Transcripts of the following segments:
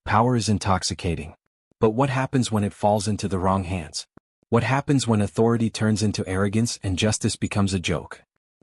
Power is intoxicating. But what happens when it falls into the wrong hands? What happens when authority turns into arrogance and justice becomes a joke?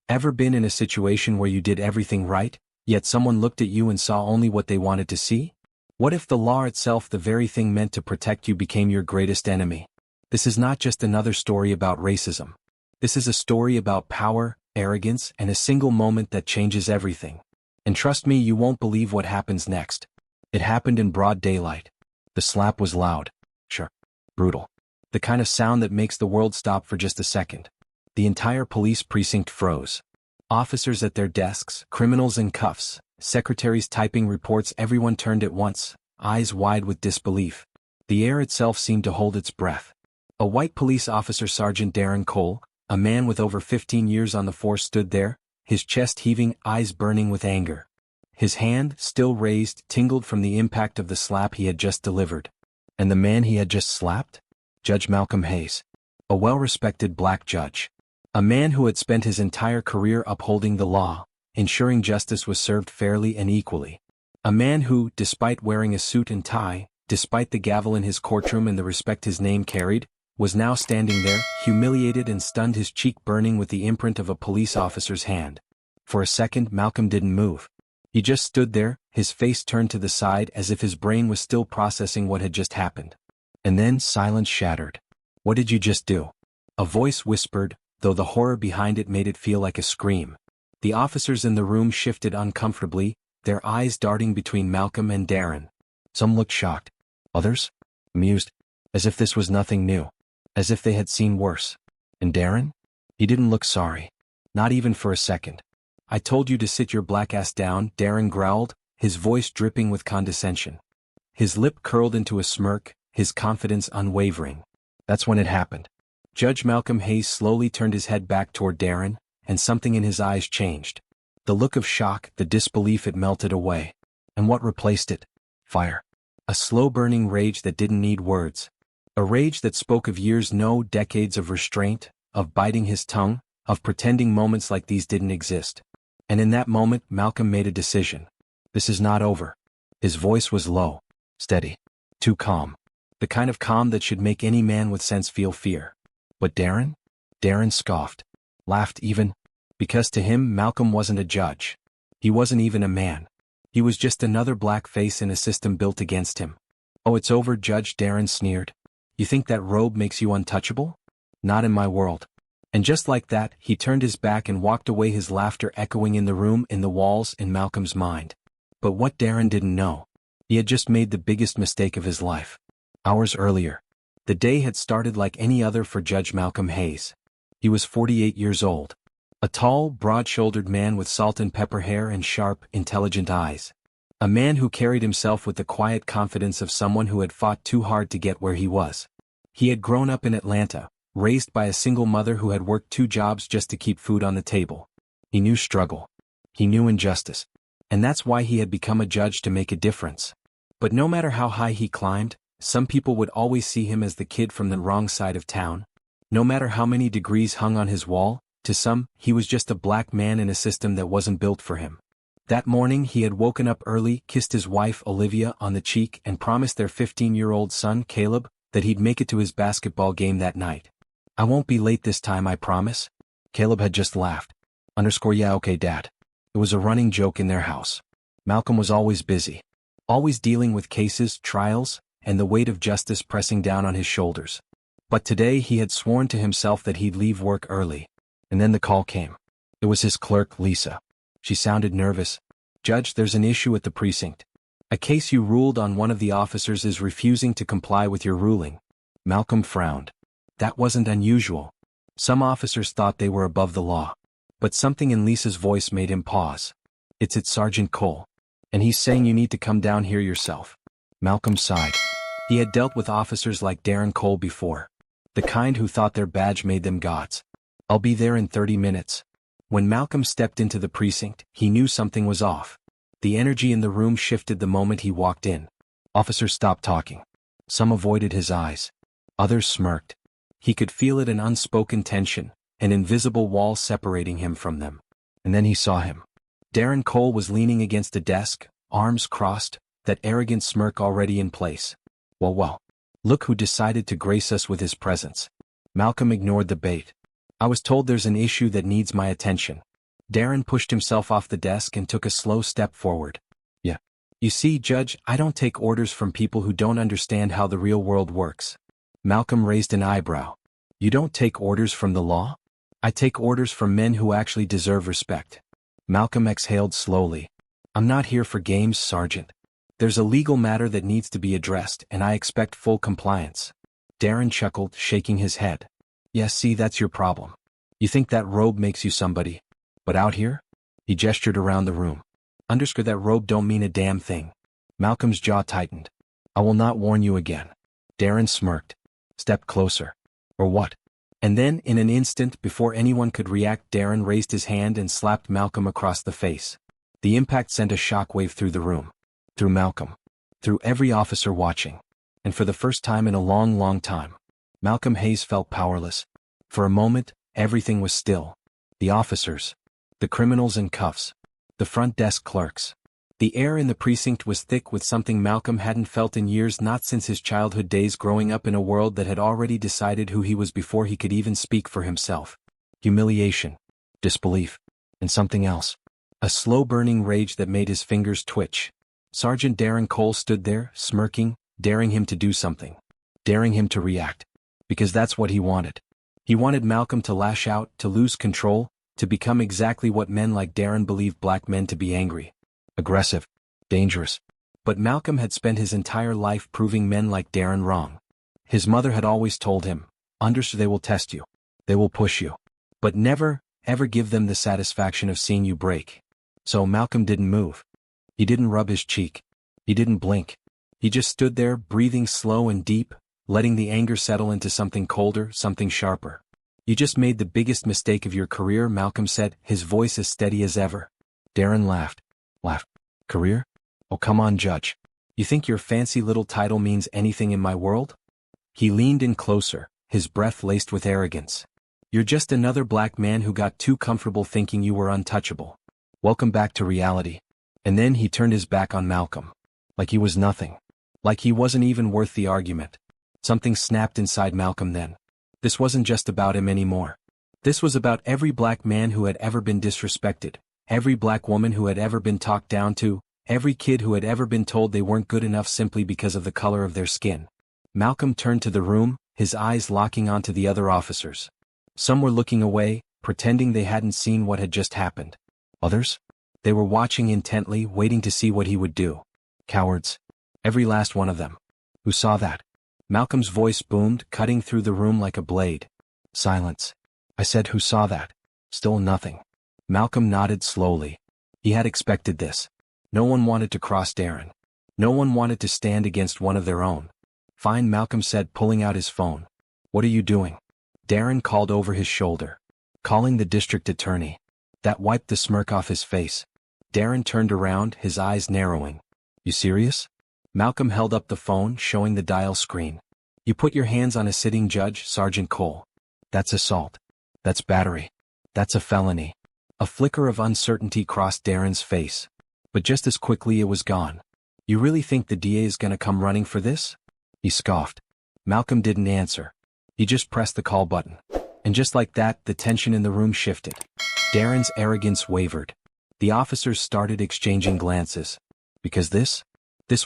Ever been in a situation where you did everything right, yet someone looked at you and saw only what they wanted to see? What if the law itself, the very thing meant to protect you, became your greatest enemy? This is not just another story about racism. This is a story about power, arrogance, and a single moment that changes everything. And trust me, you won't believe what happens next. It happened in broad daylight. The slap was loud. Sure. Brutal. The kind of sound that makes the world stop for just a second. The entire police precinct froze. Officers at their desks, criminals in cuffs, secretaries typing reports, everyone turned at once, eyes wide with disbelief. The air itself seemed to hold its breath. A white police officer, Sergeant Darren Cole, a man with over 15 years on the force, stood there, his chest heaving, eyes burning with anger. His hand, still raised, tingled from the impact of the slap he had just delivered. And the man he had just slapped? Judge Malcolm Hayes. A well-respected black judge. A man who had spent his entire career upholding the law, ensuring justice was served fairly and equally. A man who, despite wearing a suit and tie, despite the gavel in his courtroom and the respect his name carried, was now standing there, humiliated and stunned, his cheek burning with the imprint of a police officer's hand. For a second, Malcolm didn't move. He just stood there, his face turned to the side as if his brain was still processing what had just happened. And then silence shattered. "What did you just do?" A voice whispered, though the horror behind it made it feel like a scream. The officers in the room shifted uncomfortably, their eyes darting between Malcolm and Darren. Some looked shocked. Others? Amused. As if this was nothing new. As if they had seen worse. And Darren? He didn't look sorry. Not even for a second. "I told you to sit your black ass down," Darren growled, his voice dripping with condescension. His lip curled into a smirk, his confidence unwavering. That's when it happened. Judge Malcolm Hayes slowly turned his head back toward Darren, and something in his eyes changed. The look of shock, the disbelief, it melted away. And what replaced it? Fire. A slow-burning rage that didn't need words. A rage that spoke of years, no, decades of restraint, of biting his tongue, of pretending moments like these didn't exist. And in that moment, Malcolm made a decision. This is not over. His voice was low, steady, too calm. The kind of calm that should make any man with sense feel fear. But Darren? Darren scoffed. Laughed even. Because to him, Malcolm wasn't a judge. He wasn't even a man. He was just another black face in a system built against him. "Oh, it's over, Judge," Darren sneered. "You think that robe makes you untouchable? Not in my world." And just like that, he turned his back and walked away, his laughter echoing in the room, in the walls, in Malcolm's mind. But what Darren didn't know, he had just made the biggest mistake of his life. Hours earlier, the day had started like any other for Judge Malcolm Hayes. He was 48 years old. A tall, broad-shouldered man with salt and pepper hair and sharp, intelligent eyes. A man who carried himself with the quiet confidence of someone who had fought too hard to get where he was. He had grown up in Atlanta, raised by a single mother who had worked 2 jobs just to keep food on the table. He knew struggle. He knew injustice. And that's why he had become a judge, to make a difference. But no matter how high he climbed, some people would always see him as the kid from the wrong side of town. No matter how many degrees hung on his wall, to some, he was just a black man in a system that wasn't built for him. That morning he had woken up early, kissed his wife Olivia on the cheek, and promised their 15-year-old son Caleb that he'd make it to his basketball game that night. "I won't be late this time, I promise." Caleb had just laughed. "Yeah, okay, Dad." It was a running joke in their house. Malcolm was always busy. Always dealing with cases, trials, and the weight of justice pressing down on his shoulders. But today he had sworn to himself that he'd leave work early. And then the call came. It was his clerk, Lisa. She sounded nervous. "Judge, there's an issue at the precinct. A case you ruled on. One of the officers is refusing to comply with your ruling." Malcolm frowned. That wasn't unusual. Some officers thought they were above the law. But something in Lisa's voice made him pause. It's Sergeant Cole. And he's saying you need to come down here yourself." Malcolm sighed. He had dealt with officers like Darren Cole before. The kind who thought their badge made them gods. "I'll be there in 30 minutes. When Malcolm stepped into the precinct, he knew something was off. The energy in the room shifted the moment he walked in. Officers stopped talking. Some avoided his eyes. Others smirked. He could feel it, an unspoken tension, an invisible wall separating him from them. And then he saw him. Darren Cole was leaning against a desk, arms crossed, that arrogant smirk already in place. Well, look who decided to grace us with his presence. Malcolm ignored the bait. I was told there's an issue that needs my attention. Darren pushed himself off the desk and took a slow step forward. Yeah. You see, Judge, I don't take orders from people who don't understand how the real world works. Malcolm raised an eyebrow. You don't take orders from the law? I take orders from men who actually deserve respect. Malcolm exhaled slowly. I'm not here for games, Sergeant. There's a legal matter that needs to be addressed, and I expect full compliance. Darren chuckled, shaking his head. Yes, see, that's your problem. You think that robe makes you somebody. But out here? He gestured around the room. Underscore that robe don't mean a damn thing. Malcolm's jaw tightened. I will not warn you again. Darren smirked. Step closer. Or what? And then, in an instant, before anyone could react, Darren raised his hand and slapped Malcolm across the face. The impact sent a shockwave through the room. Through Malcolm. Through every officer watching. And for the first time in a long time, Malcolm Hayes felt powerless. For a moment, everything was still. The officers. The criminals in cuffs. The front desk clerks. The air in the precinct was thick with something Malcolm hadn't felt in years, not since his childhood days growing up in a world that had already decided who he was before he could even speak for himself. Humiliation. Disbelief. And something else. A slow-burning rage that made his fingers twitch. Sergeant Darren Cole stood there, smirking, daring him to do something. Daring him to react. Because that's what he wanted. He wanted Malcolm to lash out, to lose control, to become exactly what men like Darren believed black men to be: angry, aggressive, dangerous. But Malcolm had spent his entire life proving men like Darren wrong. His mother had always told him, "Understood, they will test you. They will push you. But never, ever give them the satisfaction of seeing you break." So Malcolm didn't move. He didn't rub his cheek. He didn't blink. He just stood there, breathing slow and deep, letting the anger settle into something colder, something sharper. You just made the biggest mistake of your career, Malcolm said, his voice as steady as ever. Darren laughed. Career? Oh, come on, Judge. You think your fancy little title means anything in my world? He leaned in closer, his breath laced with arrogance. You're just another black man who got too comfortable thinking you were untouchable. Welcome back to reality. And then he turned his back on Malcolm. Like he was nothing. Like he wasn't even worth the argument. Something snapped inside Malcolm then. This wasn't just about him anymore. This was about every black man who had ever been disrespected, every black woman who had ever been talked down to, every kid who had ever been told they weren't good enough simply because of the color of their skin. Malcolm turned to the room, his eyes locking onto the other officers. Some were looking away, pretending they hadn't seen what had just happened. Others? They were watching intently, waiting to see what he would do. Cowards. Every last one of them. Who saw that? Malcolm's voice boomed, cutting through the room like a blade. Silence. I said, who saw that? Still nothing. Malcolm nodded slowly. He had expected this. No one wanted to cross Darren. No one wanted to stand against one of their own. Fine, Malcolm said, pulling out his phone. What are you doing? Darren called over his shoulder. Calling the district attorney. That wiped the smirk off his face. Darren turned around, his eyes narrowing. You serious? Malcolm held up the phone, showing the dial screen. You put your hands on a sitting judge, Sergeant Cole. That's assault. That's battery. That's a felony. A flicker of uncertainty crossed Darren's face. But just as quickly it was gone. You really think the DA is gonna come running for this? He scoffed. Malcolm didn't answer. He just pressed the call button. And just like that, the tension in the room shifted. Darren's arrogance wavered. The officers started exchanging glances. Because this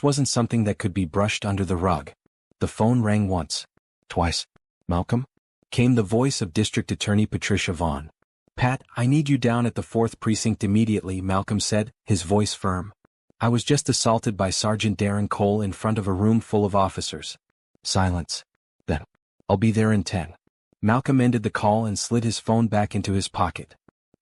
wasn't something that could be brushed under the rug. The phone rang once. Twice. Malcolm? Came the voice of District Attorney Patricia Vaughn. Pat, I need you down at the 4th Precinct immediately, Malcolm said, his voice firm. I was just assaulted by Sergeant Darren Cole in front of a room full of officers. Silence. Then. I'll be there in 10. Malcolm ended the call and slid his phone back into his pocket.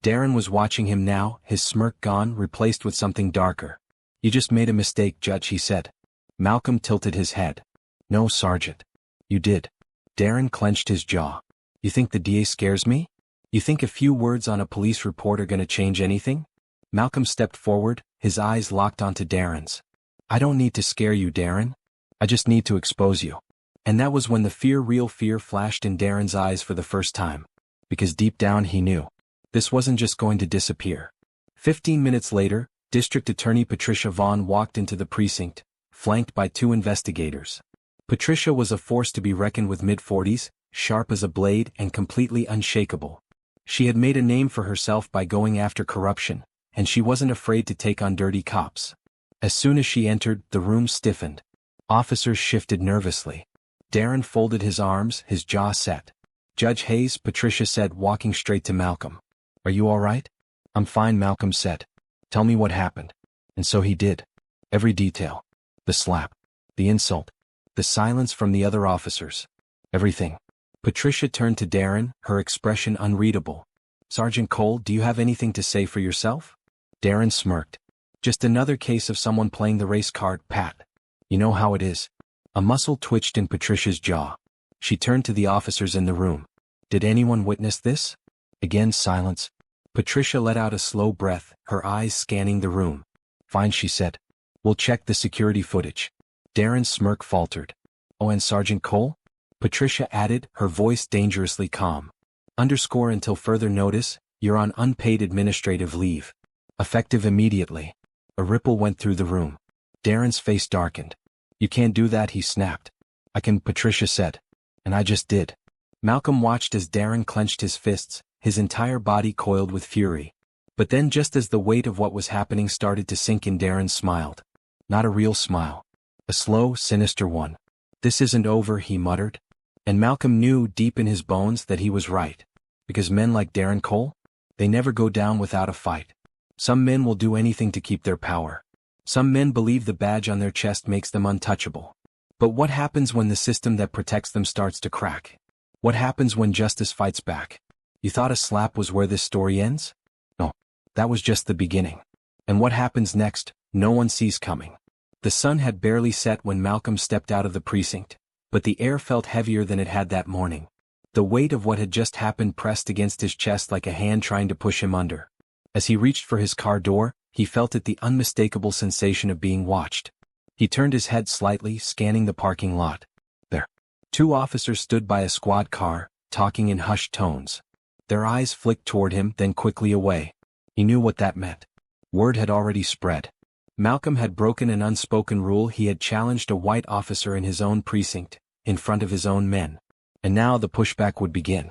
Darren was watching him now, his smirk gone, replaced with something darker. You just made a mistake, Judge, he said. Malcolm tilted his head. No, Sergeant. You did. Darren clenched his jaw. You think the DA scares me? You think a few words on a police report are gonna change anything? Malcolm stepped forward, his eyes locked onto Darren's. I don't need to scare you, Darren. I just need to expose you. And that was when the real fear flashed in Darren's eyes for the first time. Because deep down he knew. This wasn't just going to disappear. 15 minutes later, District Attorney Patricia Vaughn walked into the precinct, flanked by 2 investigators. Patricia was a force to be reckoned with, mid-40s, sharp as a blade and completely unshakable. She had made a name for herself by going after corruption, and she wasn't afraid to take on dirty cops. As soon as she entered, the room stiffened. Officers shifted nervously. Darren folded his arms, his jaw set. "Judge Hayes," Patricia said, walking straight to Malcolm. "Are you all right?" "I'm fine," Malcolm said. "Tell me what happened." And so he did. Every detail. The slap. The insult. The silence from the other officers. Everything. Patricia turned to Darren, her expression unreadable. "Sergeant Cole, do you have anything to say for yourself?" Darren smirked. "Just another case of someone playing the race card, Pat. You know how it is." A muscle twitched in Patricia's jaw. She turned to the officers in the room. "Did anyone witness this?" Again silence. Patricia let out a slow breath, her eyes scanning the room. "Fine," she said. "We'll check the security footage." Darren's smirk faltered. "Oh, and Sergeant Cole?" Patricia added, her voice dangerously calm. "Underscore until further notice, you're on unpaid administrative leave. Effective immediately." A ripple went through the room. Darren's face darkened. "You can't do that," he snapped. "I can," Patricia said. "And I just did." Malcolm watched as Darren clenched his fists, his entire body coiled with fury. But then, just as the weight of what was happening started to sink in, Darren smiled. Not a real smile. A slow, sinister one. "This isn't over," he muttered. And Malcolm knew deep in his bones that he was right. Because men like Darren Cole? They never go down without a fight. Some men will do anything to keep their power. Some men believe the badge on their chest makes them untouchable. But what happens when the system that protects them starts to crack? What happens when justice fights back? You thought a slap was where this story ends? No. That was just the beginning. And what happens next, no one sees coming. The sun had barely set when Malcolm stepped out of the precinct, but the air felt heavier than it had that morning. The weight of what had just happened pressed against his chest like a hand trying to push him under. As he reached for his car door, he felt it, the unmistakable sensation of being watched. He turned his head slightly, scanning the parking lot. There. 2 officers stood by a squad car, talking in hushed tones. Their eyes flicked toward him, then quickly away. He knew what that meant. Word had already spread. Malcolm had broken an unspoken rule. He had challenged a white officer in his own precinct, in front of his own men. And now the pushback would begin.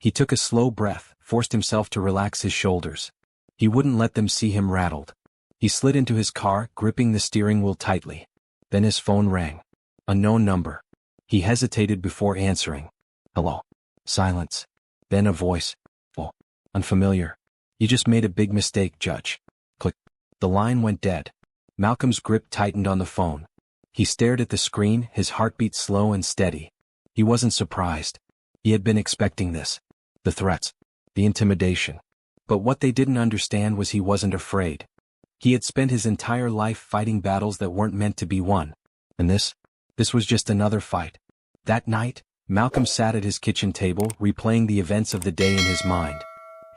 He took a slow breath, forced himself to relax his shoulders. He wouldn't let them see him rattled. He slid into his car, gripping the steering wheel tightly. Then his phone rang. Unknown number. He hesitated before answering. "Hello." Silence. Then a voice. "Oh, unfamiliar. You just made a big mistake, Judge." Click. The line went dead. Malcolm's grip tightened on the phone. He stared at the screen, his heartbeat slow and steady. He wasn't surprised. He had been expecting this. The threats. The intimidation. But what they didn't understand was he wasn't afraid. He had spent his entire life fighting battles that weren't meant to be won. And this was just another fight. That night, Malcolm sat at his kitchen table, replaying the events of the day in his mind.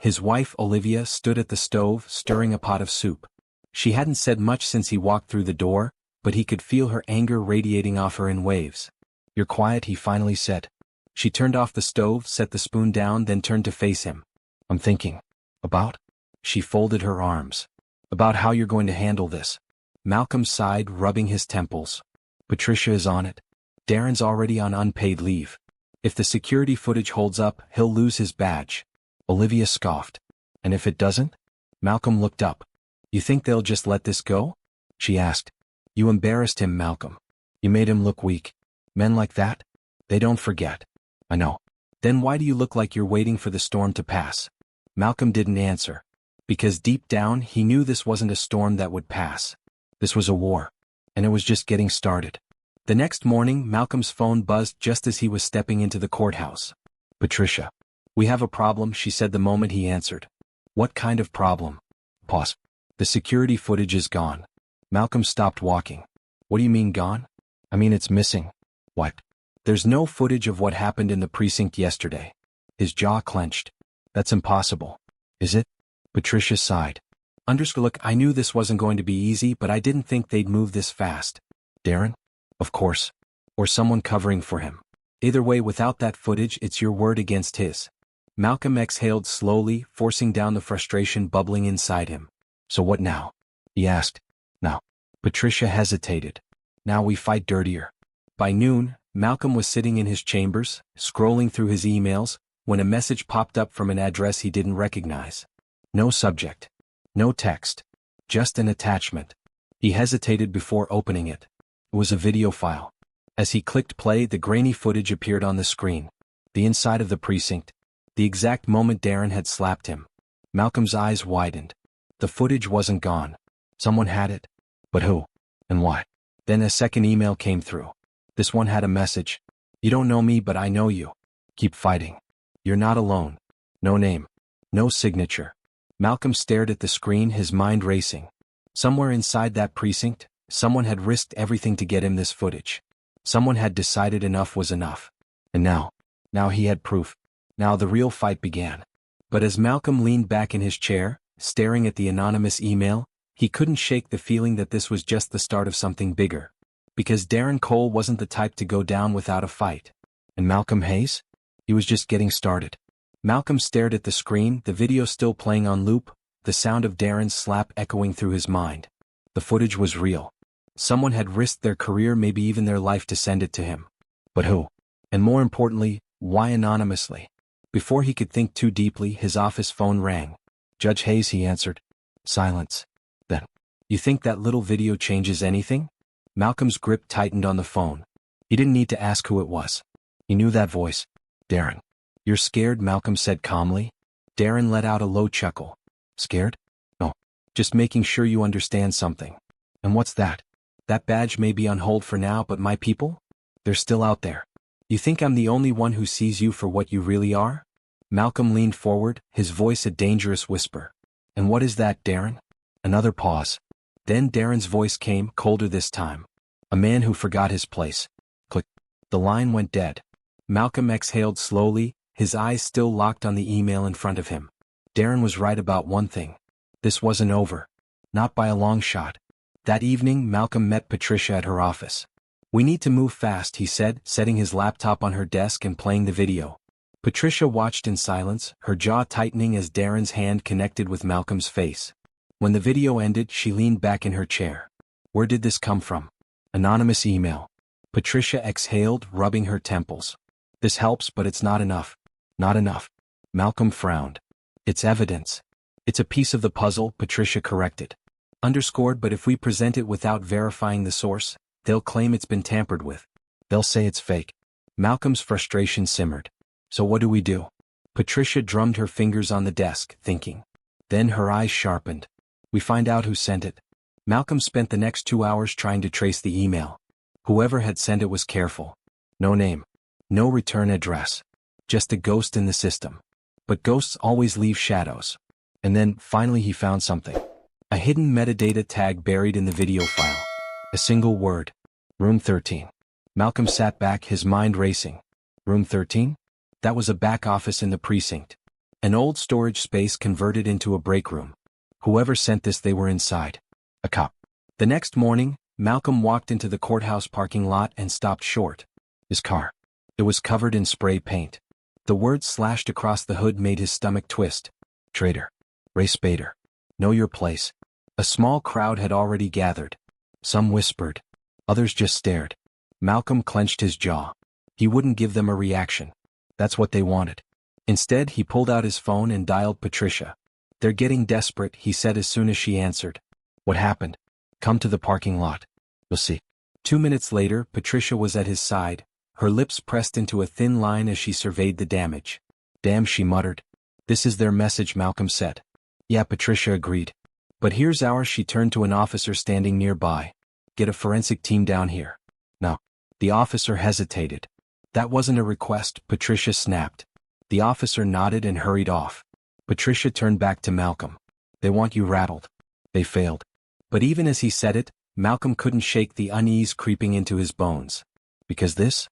His wife, Olivia, stood at the stove, stirring a pot of soup. She hadn't said much since he walked through the door, but he could feel her anger radiating off her in waves. "You're quiet," he finally said. She turned off the stove, set the spoon down, then turned to face him. "I'm thinking. About?" She folded her arms. "About how you're going to handle this." Malcolm sighed, rubbing his temples. "Patricia is on it. Darren's already on unpaid leave. If the security footage holds up, he'll lose his badge." Olivia scoffed. "And if it doesn't?" Malcolm looked up. "You think they'll just let this go?" she asked. "You embarrassed him, Malcolm. You made him look weak. Men like that? They don't forget." "I know." "Then why do you look like you're waiting for the storm to pass?" Malcolm didn't answer. Because deep down he knew this wasn't a storm that would pass. This was a war. And it was just getting started. The next morning, Malcolm's phone buzzed just as he was stepping into the courthouse. "Patricia. We have a problem," she said the moment he answered. "What kind of problem?" Pause. "The security footage is gone." Malcolm stopped walking. "What do you mean gone?" "I mean it's missing." "What?" "There's no footage of what happened in the precinct yesterday." His jaw clenched. "That's impossible." "Is it?" Patricia sighed. Look, I knew this wasn't going to be easy, but I didn't think they'd move this fast." "Darren?" "Of course. Or someone covering for him. Either way, without that footage, it's your word against his." Malcolm exhaled slowly, forcing down the frustration bubbling inside him. "So what now?" he asked. "Now." Patricia hesitated. Now we fight dirtier. By noon, Malcolm was sitting in his chambers, scrolling through his emails, when a message popped up from an address he didn't recognize. No subject. No text. Just an attachment. He hesitated before opening it. It was a video file. As he clicked play, the grainy footage appeared on the screen. The inside of the precinct. The exact moment Darren had slapped him. Malcolm's eyes widened. The footage wasn't gone. Someone had it. But who? And why? Then a second email came through. This one had a message. You don't know me, but I know you. Keep fighting. You're not alone. No name. No signature. Malcolm stared at the screen, his mind racing. Somewhere inside that precinct, someone had risked everything to get him this footage. Someone had decided enough was enough. And now he had proof. Now the real fight began. But as Malcolm leaned back in his chair, staring at the anonymous email, he couldn't shake the feeling that this was just the start of something bigger. Because Darren Cole wasn't the type to go down without a fight. And Malcolm Hayes? He was just getting started. Malcolm stared at the screen, the video still playing on loop, the sound of Darren's slap echoing through his mind. The footage was real. Someone had risked their career, maybe even their life, to send it to him. But who? And more importantly, why anonymously? Before he could think too deeply, his office phone rang. Judge Hayes, he answered. Silence. Then, you think that little video changes anything? Malcolm's grip tightened on the phone. He didn't need to ask who it was. He knew that voice. Darren. You're scared, Malcolm said calmly. Darren let out a low chuckle. Scared? No. Just making sure you understand something. And what's that? That badge may be on hold for now, but my people? They're still out there. You think I'm the only one who sees you for what you really are? Malcolm leaned forward, his voice a dangerous whisper. And what is that, Darren? Another pause. Then Darren's voice came, colder this time. A man who forgot his place. Click. The line went dead. Malcolm exhaled slowly, his eyes still locked on the email in front of him. Darren was right about one thing. This wasn't over. Not by a long shot. That evening, Malcolm met Patricia at her office. We need to move fast, he said, setting his laptop on her desk and playing the video. Patricia watched in silence, her jaw tightening as Darren's hand connected with Malcolm's face. When the video ended, she leaned back in her chair. Where did this come from? Anonymous email. Patricia exhaled, rubbing her temples. This helps, but it's not enough. Not enough. Malcolm frowned. It's evidence. It's a piece of the puzzle, Patricia corrected. Underscored, but if we present it without verifying the source, they'll claim it's been tampered with. They'll say it's fake. Malcolm's frustration simmered. So what do we do? Patricia drummed her fingers on the desk, thinking. Then her eyes sharpened. We find out who sent it. Malcolm spent the next 2 hours trying to trace the email. Whoever had sent it was careful. No name. No return address. Just a ghost in the system. But ghosts always leave shadows. And then, finally, he found something. A hidden metadata tag buried in the video file. A single word. Room 13. Malcolm sat back, his mind racing. Room 13? That was a back office in the precinct. An old storage space converted into a break room. Whoever sent this, they were inside. A cop. The next morning, Malcolm walked into the courthouse parking lot and stopped short. His car. It was covered in spray paint. The words slashed across the hood made his stomach twist. Traitor. Ray Spader. Know your place. A small crowd had already gathered. Some whispered. Others just stared. Malcolm clenched his jaw. He wouldn't give them a reaction. That's what they wanted. Instead, he pulled out his phone and dialed Patricia. They're getting desperate, he said as soon as she answered. What happened? Come to the parking lot. You'll see. 2 minutes later, Patricia was at his side, her lips pressed into a thin line as she surveyed the damage. Damn, she muttered. This is their message, Malcolm said. Yeah, Patricia agreed. But here's ours, she turned to an officer standing nearby. Get a forensic team down here. No. The officer hesitated. That wasn't a request, Patricia snapped. The officer nodded and hurried off. Patricia turned back to Malcolm. They want you rattled. They failed. But even as he said it, Malcolm couldn't shake the unease creeping into his bones. Because this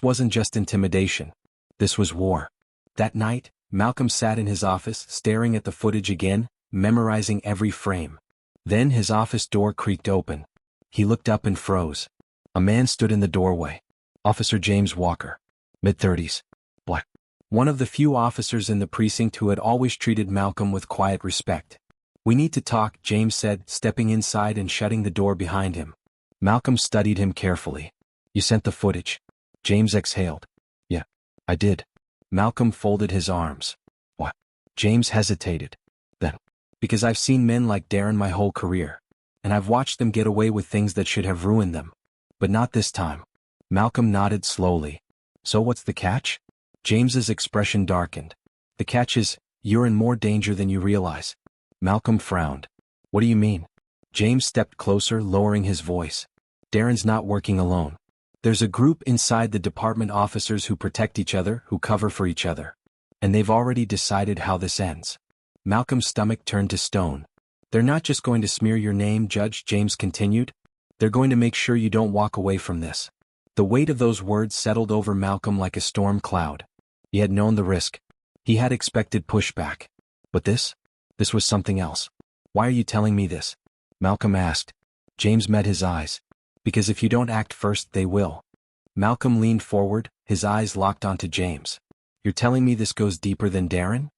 wasn't just intimidation. This was war. That night, Malcolm sat in his office, staring at the footage again, memorizing every frame. Then his office door creaked open. He looked up and froze. A man stood in the doorway. Officer James Walker. Mid-30s. Black. One of the few officers in the precinct who had always treated Malcolm with quiet respect. We need to talk, James said, stepping inside and shutting the door behind him. Malcolm studied him carefully. You sent the footage? James exhaled. Yeah, I did. Malcolm folded his arms. What? James hesitated. Then, because I've seen men like Darren my whole career, and I've watched them get away with things that should have ruined them. But not this time. Malcolm nodded slowly. So what's the catch? James's expression darkened. The catch is, you're in more danger than you realize. Malcolm frowned. What do you mean? James stepped closer, lowering his voice. Darren's not working alone. There's a group inside the department, officers who protect each other, who cover for each other. And they've already decided how this ends. Malcolm's stomach turned to stone. They're not just going to smear your name, Judge, James continued. They're going to make sure you don't walk away from this. The weight of those words settled over Malcolm like a storm cloud. He had known the risk. He had expected pushback. But this was something else. Why are you telling me this? Malcolm asked. James met his eyes. Because if you don't act first, they will. Malcolm leaned forward, his eyes locked onto James. You're telling me this goes deeper than Darren?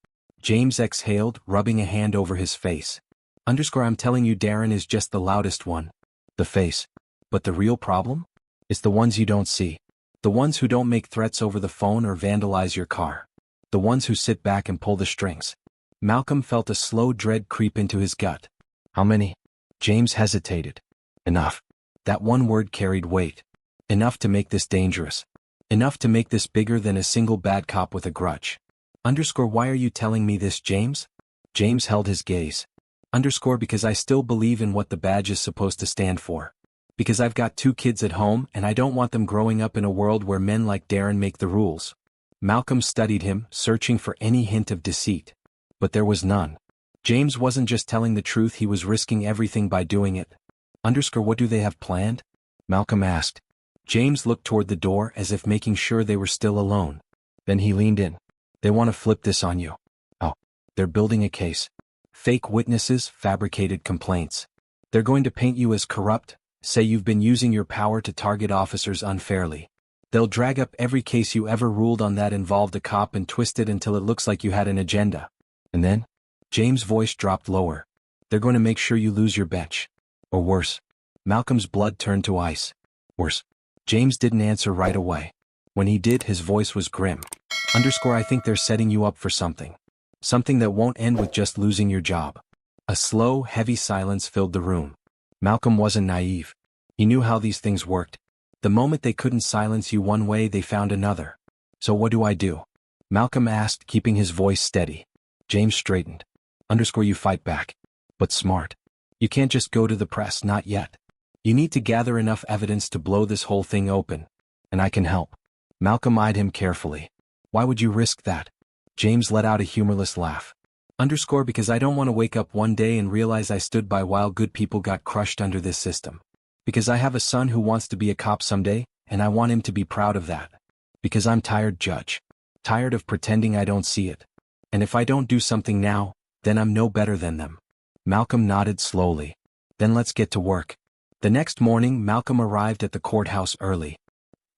James exhaled, rubbing a hand over his face. I'm telling you, Darren is just the loudest one. The face. But the real problem? It's the ones you don't see. The ones who don't make threats over the phone or vandalize your car. The ones who sit back and pull the strings. Malcolm felt a slow dread creep into his gut. How many? James hesitated. Enough. That one word carried weight. Enough to make this dangerous. Enough to make this bigger than a single bad cop with a grudge. Why are you telling me this, James? James held his gaze. Because I still believe in what the badge is supposed to stand for. Because I've got 2 kids at home and I don't want them growing up in a world where men like Darren make the rules. Malcolm studied him, searching for any hint of deceit. But there was none. James wasn't just telling the truth, he was risking everything by doing it. What do they have planned? Malcolm asked. James looked toward the door as if making sure they were still alone. Then he leaned in. They want to flip this on you. Oh, they're building a case. Fake witnesses, fabricated complaints. They're going to paint you as corrupt, say you've been using your power to target officers unfairly. They'll drag up every case you ever ruled on that involved a cop and twist it until it looks like you had an agenda. And then? James' voice dropped lower. They're going to make sure you lose your bench. Or worse. Malcolm's blood turned to ice. Worse. James didn't answer right away. When he did, his voice was grim. I think they're setting you up for something. Something that won't end with just losing your job. A slow, heavy silence filled the room. Malcolm wasn't naive. He knew how these things worked. The moment they couldn't silence you one way, they found another. So what do I do? Malcolm asked, keeping his voice steady. James straightened. You fight back. But smart. You can't just go to the press, not yet. You need to gather enough evidence to blow this whole thing open. And I can help. Malcolm eyed him carefully. Why would you risk that? James let out a humorless laugh. Because I don't want to wake up one day and realize I stood by while good people got crushed under this system. Because I have a son who wants to be a cop someday, and I want him to be proud of that. Because I'm tired, Judge. Tired of pretending I don't see it. And if I don't do something now, then I'm no better than them. Malcolm nodded slowly. Then let's get to work. The next morning, Malcolm arrived at the courthouse early.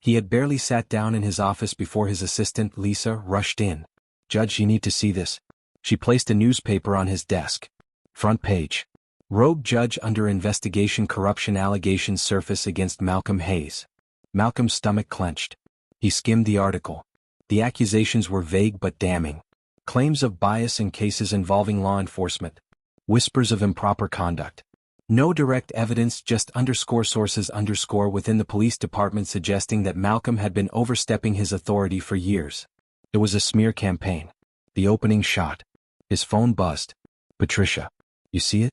He had barely sat down in his office before his assistant, Lisa, rushed in. Judge, you need to see this. She placed a newspaper on his desk. Front page. Rogue judge under investigation, corruption allegations surface against Malcolm Hayes. Malcolm's stomach clenched. He skimmed the article. The accusations were vague but damning. Claims of bias in cases involving law enforcement. Whispers of improper conduct. No direct evidence, just sources within the police department suggesting that Malcolm had been overstepping his authority for years. It was a smear campaign. The opening shot. His phone buzzed. Patricia. You see it?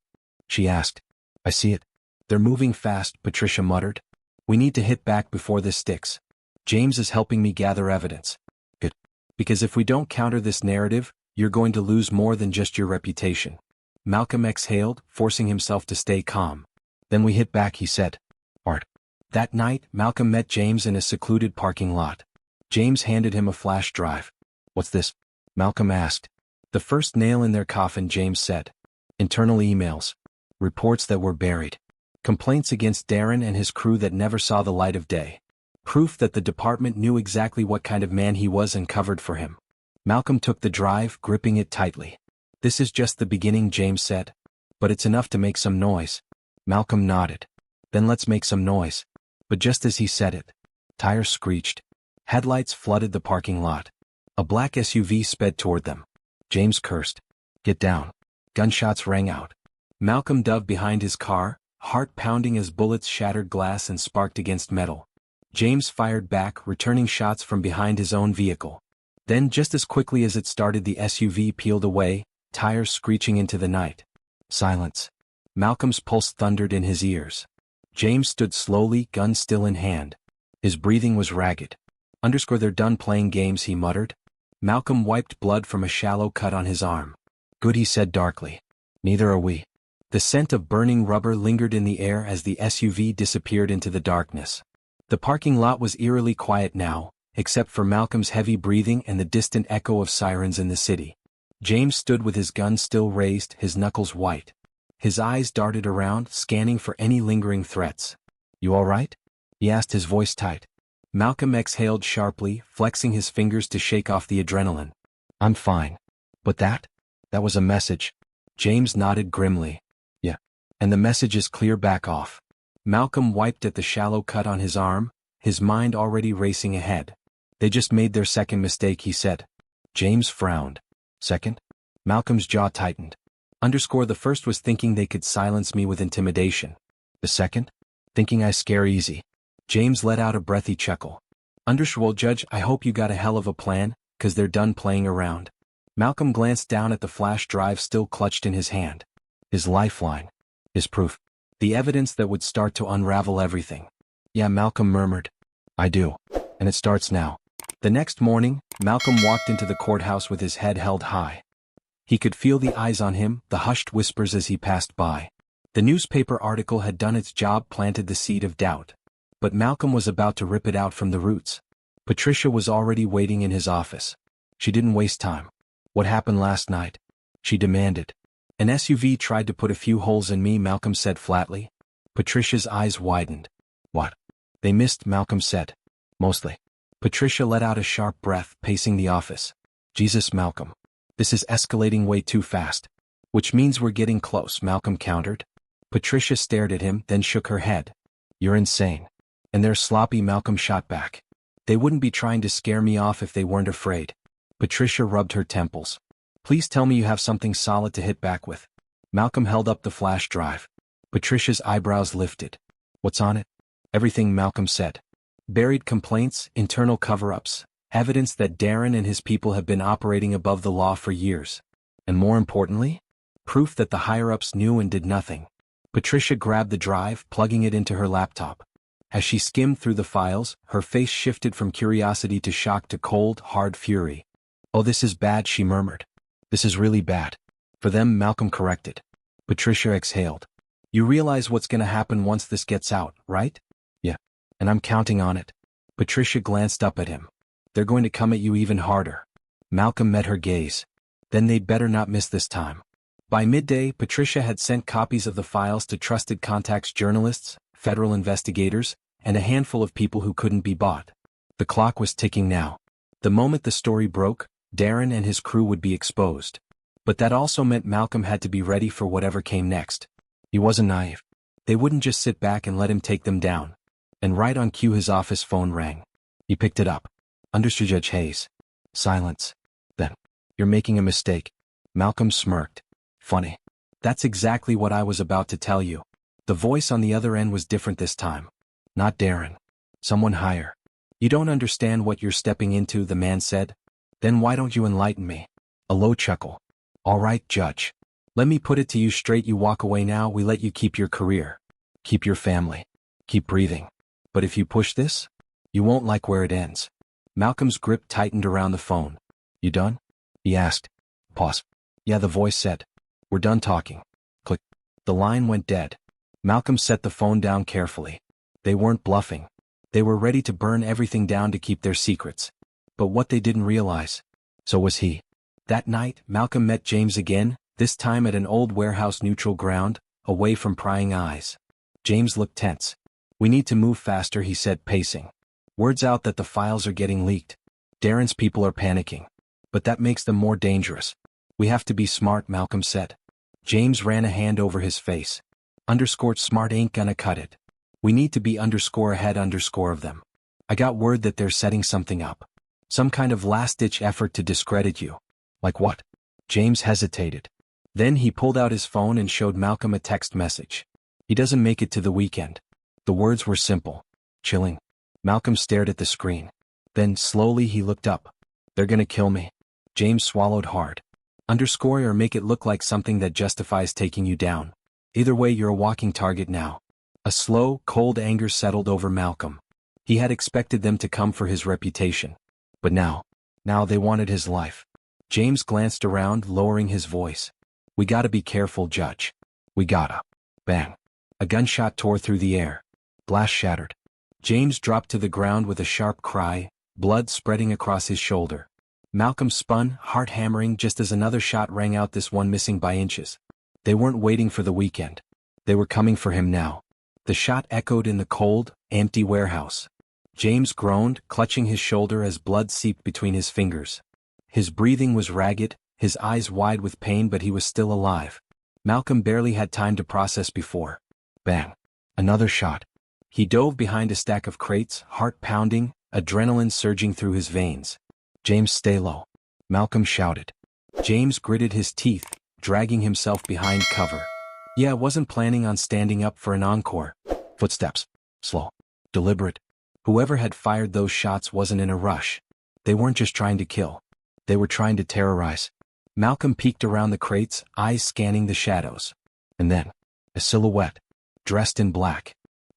She asked. I see it. They're moving fast, Patricia muttered. We need to hit back before this sticks. James is helping me gather evidence. Good. Because if we don't counter this narrative, you're going to lose more than just your reputation. Malcolm exhaled, forcing himself to stay calm. Then we hit back, he said. Art. That night, Malcolm met James in a secluded parking lot. James handed him a flash drive. What's this? Malcolm asked. The first nail in their coffin, James said. Internal emails. Reports that were buried. Complaints against Darren and his crew that never saw the light of day. Proof that the department knew exactly what kind of man he was and covered for him. Malcolm took the drive, gripping it tightly. This is just the beginning, James said. But it's enough to make some noise. Malcolm nodded. Then let's make some noise. But just as he said it, tires screeched. Headlights flooded the parking lot. A black SUV sped toward them. James cursed. Get down. Gunshots rang out. Malcolm dove behind his car, heart pounding as bullets shattered glass and sparked against metal. James fired back, returning shots from behind his own vehicle. Then just as quickly as it started, the SUV peeled away, tires screeching into the night. Silence. Malcolm's pulse thundered in his ears. James stood slowly, gun still in hand. His breathing was ragged. They're done playing games, he muttered. Malcolm wiped blood from a shallow cut on his arm. Good, he said darkly. Neither are we. The scent of burning rubber lingered in the air as the SUV disappeared into the darkness. The parking lot was eerily quiet now, except for Malcolm's heavy breathing and the distant echo of sirens in the city. James stood with his gun still raised, his knuckles white. His eyes darted around, scanning for any lingering threats. You all right? He asked, his voice tight. Malcolm exhaled sharply, flexing his fingers to shake off the adrenaline. I'm fine. But that was a message. James nodded grimly. Yeah. And the message is clear, back off. Malcolm wiped at the shallow cut on his arm, his mind already racing ahead. They just made their second mistake, he said. James frowned. Second? Malcolm's jaw tightened. The first was thinking they could silence me with intimidation. The second? Thinking I scare easy. James let out a breathy chuckle. Well, Judge, I hope you got a hell of a plan, 'cause they're done playing around. Malcolm glanced down at the flash drive still clutched in his hand. His lifeline. His proof. The evidence that would start to unravel everything. Yeah, Malcolm murmured. I do. And it starts now. The next morning, Malcolm walked into the courthouse with his head held high. He could feel the eyes on him, the hushed whispers as he passed by. The newspaper article had done its job, planted the seed of doubt. But Malcolm was about to rip it out from the roots. Patricia was already waiting in his office. She didn't waste time. What happened last night? She demanded. An SUV tried to put a few holes in me, Malcolm said flatly. Patricia's eyes widened. What? They missed, Malcolm said. Mostly. Patricia let out a sharp breath, pacing the office. Jesus, Malcolm. This is escalating way too fast. Which means we're getting close, Malcolm countered. Patricia stared at him, then shook her head. You're insane. And they're sloppy, Malcolm shot back. They wouldn't be trying to scare me off if they weren't afraid. Patricia rubbed her temples. Please tell me you have something solid to hit back with. Malcolm held up the flash drive. Patricia's eyebrows lifted. What's on it? Everything, Malcolm said. Buried complaints, internal cover-ups, evidence that Darren and his people have been operating above the law for years. And more importantly, proof that the higher-ups knew and did nothing. Patricia grabbed the drive, plugging it into her laptop. As she skimmed through the files, her face shifted from curiosity to shock to cold, hard fury. Oh, this is bad, she murmured. This is really bad. For them, Malcolm corrected. Patricia exhaled. You realize what's gonna happen once this gets out, right? Yeah. And I'm counting on it. Patricia glanced up at him. They're going to come at you even harder. Malcolm met her gaze. Then they'd better not miss this time. By midday, Patricia had sent copies of the files to trusted contacts, journalists, federal investigators, and a handful of people who couldn't be bought. The clock was ticking now. The moment the story broke, Darren and his crew would be exposed. But that also meant Malcolm had to be ready for whatever came next. He wasn't naive. They wouldn't just sit back and let him take them down. And right on cue his office phone rang. He picked it up. Understood, Judge Hayes. Silence. Then. You're making a mistake. Malcolm smirked. Funny. That's exactly what I was about to tell you. The voice on the other end was different this time. Not Darren. Someone higher. You don't understand what you're stepping into, the man said. Then why don't you enlighten me? A low chuckle. All right, Judge. Let me put it to you straight. You walk away now, we let you keep your career. Keep your family. Keep breathing. But if you push this, you won't like where it ends. Malcolm's grip tightened around the phone. You done? He asked. Pause. Yeah, the voice said. We're done talking. Click. The line went dead. Malcolm set the phone down carefully. They weren't bluffing. They were ready to burn everything down to keep their secrets. But what they didn't realize, so was he. That night, Malcolm met James again, this time at an old warehouse neutral ground, away from prying eyes. James looked tense. We need to move faster, he said, pacing. Word's out that the files are getting leaked. Darren's people are panicking. But that makes them more dangerous. We have to be smart, Malcolm said. James ran a hand over his face. Smart ain't gonna cut it. We need to be _ahead of them. I got word that they're setting something up. Some kind of last-ditch effort to discredit you. Like what? James hesitated. Then he pulled out his phone and showed Malcolm a text message. He doesn't make it to the weekend. The words were simple. Chilling. Malcolm stared at the screen. Then, slowly he looked up. They're gonna kill me. James swallowed hard. Underscore or make it look like something that justifies taking you down. Either way, you're a walking target now. A slow, cold anger settled over Malcolm. He had expected them to come for his reputation. But now they wanted his life. James glanced around, lowering his voice. We gotta be careful, Judge. We gotta. Bang. A gunshot tore through the air. Glass shattered. James dropped to the ground with a sharp cry, blood spreading across his shoulder. Malcolm spun, heart hammering just as another shot rang out, this one missing by inches. They weren't waiting for the weekend. They were coming for him now. The shot echoed in the cold, empty warehouse. James groaned, clutching his shoulder as blood seeped between his fingers. His breathing was ragged, his eyes wide with pain, but he was still alive. Malcolm barely had time to process before. Bang. Another shot. He dove behind a stack of crates, heart pounding, adrenaline surging through his veins. James, stay low. Malcolm shouted. James gritted his teeth, dragging himself behind cover. Yeah, I wasn't planning on standing up for an encore. Footsteps. Slow. Deliberate. Whoever had fired those shots wasn't in a rush. They weren't just trying to kill. They were trying to terrorize. Malcolm peeked around the crates, eyes scanning the shadows. And then, a silhouette. Dressed in black.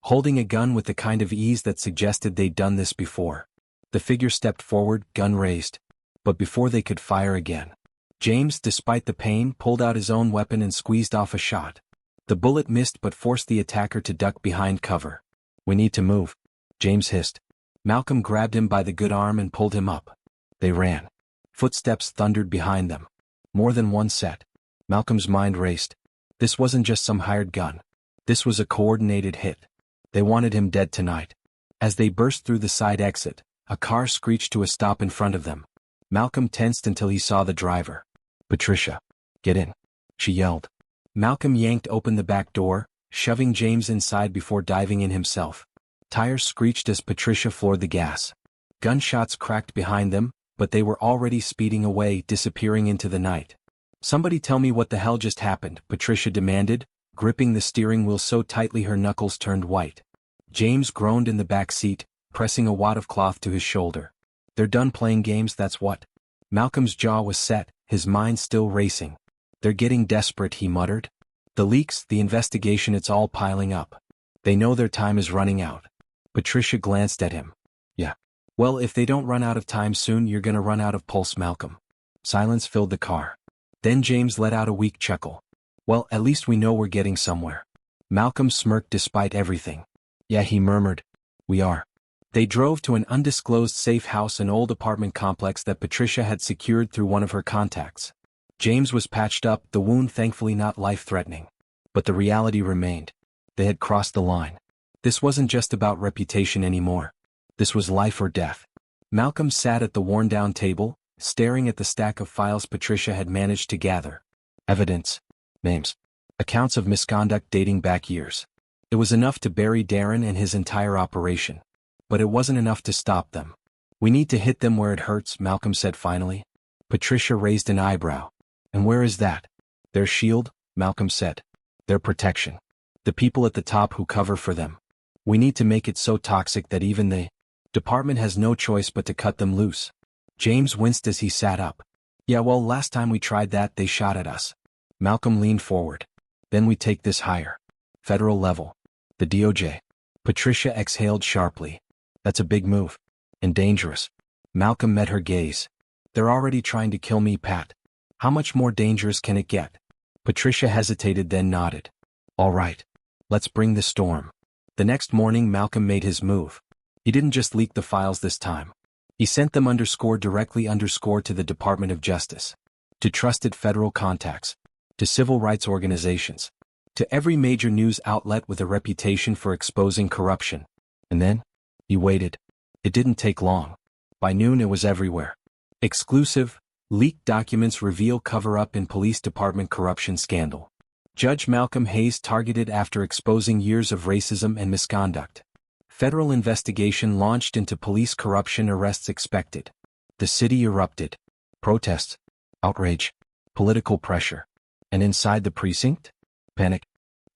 Holding a gun with the kind of ease that suggested they'd done this before. The figure stepped forward, gun raised. But before they could fire again, James, despite the pain, pulled out his own weapon and squeezed off a shot. The bullet missed but forced the attacker to duck behind cover. We need to move, James hissed. Malcolm grabbed him by the good arm and pulled him up. They ran. Footsteps thundered behind them. More than one set. Malcolm's mind raced. This wasn't just some hired gun. This was a coordinated hit. They wanted him dead tonight. As they burst through the side exit, a car screeched to a stop in front of them. Malcolm tensed until he saw the driver. Patricia. Get in. She yelled. Malcolm yanked open the back door, shoving James inside before diving in himself. Tires screeched as Patricia floored the gas. Gunshots cracked behind them, but they were already speeding away, disappearing into the night. Somebody tell me what the hell just happened, Patricia demanded, gripping the steering wheel so tightly her knuckles turned white. James groaned in the back seat, pressing a wad of cloth to his shoulder. They're done playing games, that's what. Malcolm's jaw was set, his mind still racing. They're getting desperate, he muttered. The leaks, the investigation, it's all piling up. They know their time is running out. Patricia glanced at him. Yeah. Well, if they don't run out of time soon, you're gonna run out of pulse, Malcolm. Silence filled the car. Then James let out a weak chuckle. Well, at least we know we're getting somewhere. Malcolm smirked despite everything. Yeah, he murmured. We are. They drove to an undisclosed safe house, an old apartment complex that Patricia had secured through one of her contacts. James was patched up, the wound thankfully not life-threatening. But the reality remained. They had crossed the line. This wasn't just about reputation anymore. This was life or death. Malcolm sat at the worn-down table, staring at the stack of files Patricia had managed to gather. Evidence. Names. Accounts of misconduct dating back years. It was enough to bury Darren and his entire operation. But it wasn't enough to stop them. We need to hit them where it hurts, Malcolm said finally. Patricia raised an eyebrow. And where is that? Their shield, Malcolm said. Their protection. The people at the top who cover for them. We need to make it so toxic that even the department has no choice but to cut them loose. James winced as he sat up. Yeah, well, last time we tried that, they shot at us. Malcolm leaned forward. Then we take this higher. Federal level. The DOJ. Patricia exhaled sharply. That's a big move. And dangerous. Malcolm met her gaze. They're already trying to kill me, Pat. How much more dangerous can it get? Patricia hesitated, then nodded. All right. Let's bring the storm. The next morning, Malcolm made his move. He didn't just leak the files this time. He sent them directly to the Department of Justice. To trusted federal contacts. To civil rights organizations. To every major news outlet with a reputation for exposing corruption. And then? He waited. It didn't take long. By noon it was everywhere. Exclusive, leaked documents reveal cover-up in police department corruption scandal. Judge Malcolm Hayes targeted after exposing years of racism and misconduct. Federal investigation launched into police corruption, arrests expected. The city erupted. Protests, outrage, political pressure. And inside the precinct? Panic.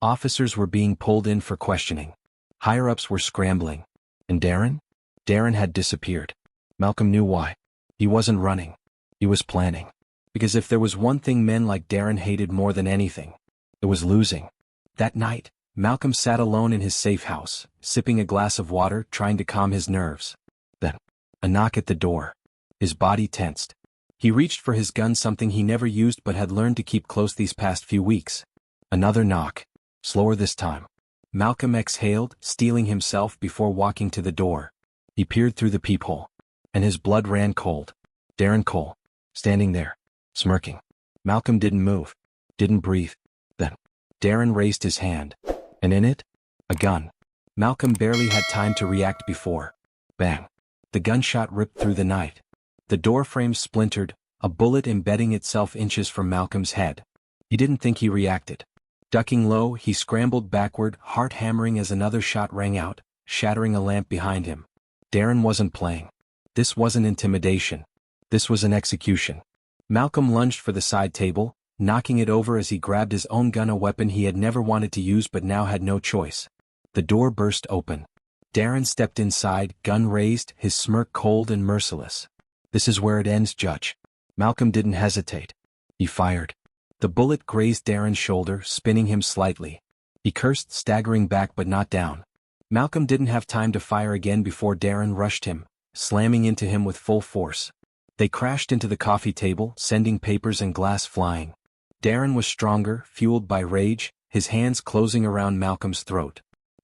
Officers were being pulled in for questioning. Higher-ups were scrambling. And Darren? Darren had disappeared. Malcolm knew why. He wasn't running. He was planning. Because if there was one thing men like Darren hated more than anything, it was losing. That night, Malcolm sat alone in his safe house, sipping a glass of water, trying to calm his nerves. Then, a knock at the door. His body tensed. He reached for his gun, something he never used but had learned to keep close these past few weeks. Another knock. Slower this time. Malcolm exhaled, steeling himself before walking to the door. He peered through the peephole. And his blood ran cold. Darren Cole, standing there, smirking. Malcolm didn't move. Didn't breathe. Then, Darren raised his hand. And in it? A gun. Malcolm barely had time to react before. Bang. The gunshot ripped through the night. The door frame splintered, a bullet embedding itself inches from Malcolm's head. He didn't think he reacted. Ducking low, he scrambled backward, heart hammering as another shot rang out, shattering a lamp behind him. Darren wasn't playing. This wasn't intimidation. This was an execution. Malcolm lunged for the side table, knocking it over as he grabbed his own gun, a weapon he had never wanted to use but now had no choice. The door burst open. Darren stepped inside, gun raised, his smirk cold and merciless. This is where it ends, Judge. Malcolm didn't hesitate. He fired. The bullet grazed Darren's shoulder, spinning him slightly. He cursed, staggering back but not down. Malcolm didn't have time to fire again before Darren rushed him, slamming into him with full force. They crashed into the coffee table, sending papers and glass flying. Darren was stronger, fueled by rage, his hands closing around Malcolm's throat.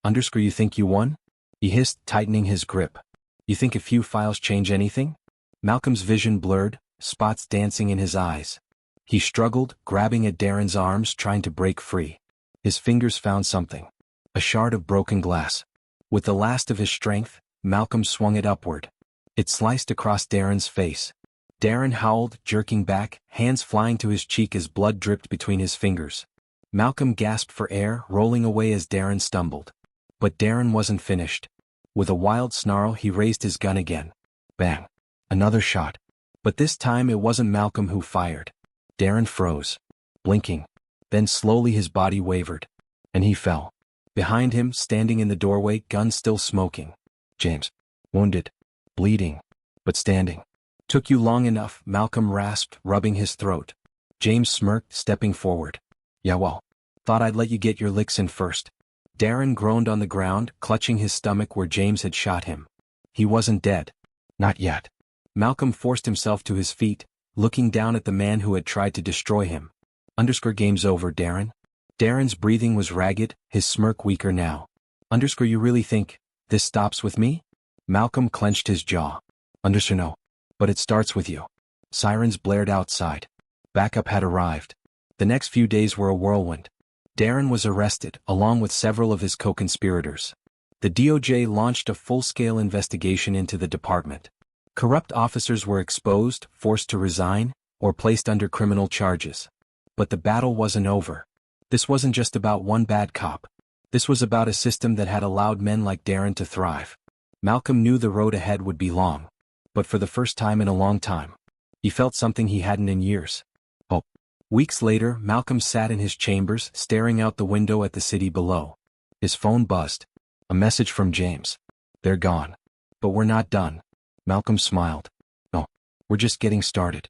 You think you won? He hissed, tightening his grip. You think a few files change anything? Malcolm's vision blurred, spots dancing in his eyes. He struggled, grabbing at Darren's arms, trying to break free. His fingers found something. A shard of broken glass. With the last of his strength, Malcolm swung it upward. It sliced across Darren's face. Darren howled, jerking back, hands flying to his cheek as blood dripped between his fingers. Malcolm gasped for air, rolling away as Darren stumbled. But Darren wasn't finished. With a wild snarl, he raised his gun again. Bang. Another shot. But this time it wasn't Malcolm who fired. Darren froze, blinking. Then slowly his body wavered. And he fell. Behind him, standing in the doorway, gun still smoking. James. Wounded. Bleeding. But standing. Took you long enough, Malcolm rasped, rubbing his throat. James smirked, stepping forward. Yeah, well. Thought I'd let you get your licks in first. Darren groaned on the ground, clutching his stomach where James had shot him. He wasn't dead. Not yet. Malcolm forced himself to his feet, looking down at the man who had tried to destroy him. Game's over, Darren. Darren's breathing was ragged, his smirk weaker now. You really think this stops with me? Malcolm clenched his jaw. No. But it starts with you. Sirens blared outside. Backup had arrived. The next few days were a whirlwind. Darren was arrested, along with several of his co-conspirators. The DOJ launched a full-scale investigation into the department. Corrupt officers were exposed, forced to resign, or placed under criminal charges. But the battle wasn't over. This wasn't just about one bad cop. This was about a system that had allowed men like Darren to thrive. Malcolm knew the road ahead would be long. But for the first time in a long time, he felt something he hadn't in years. Hope. Weeks later, Malcolm sat in his chambers, staring out the window at the city below. His phone buzzed. A message from James. They're gone. But we're not done. Malcolm smiled. No, we're just getting started.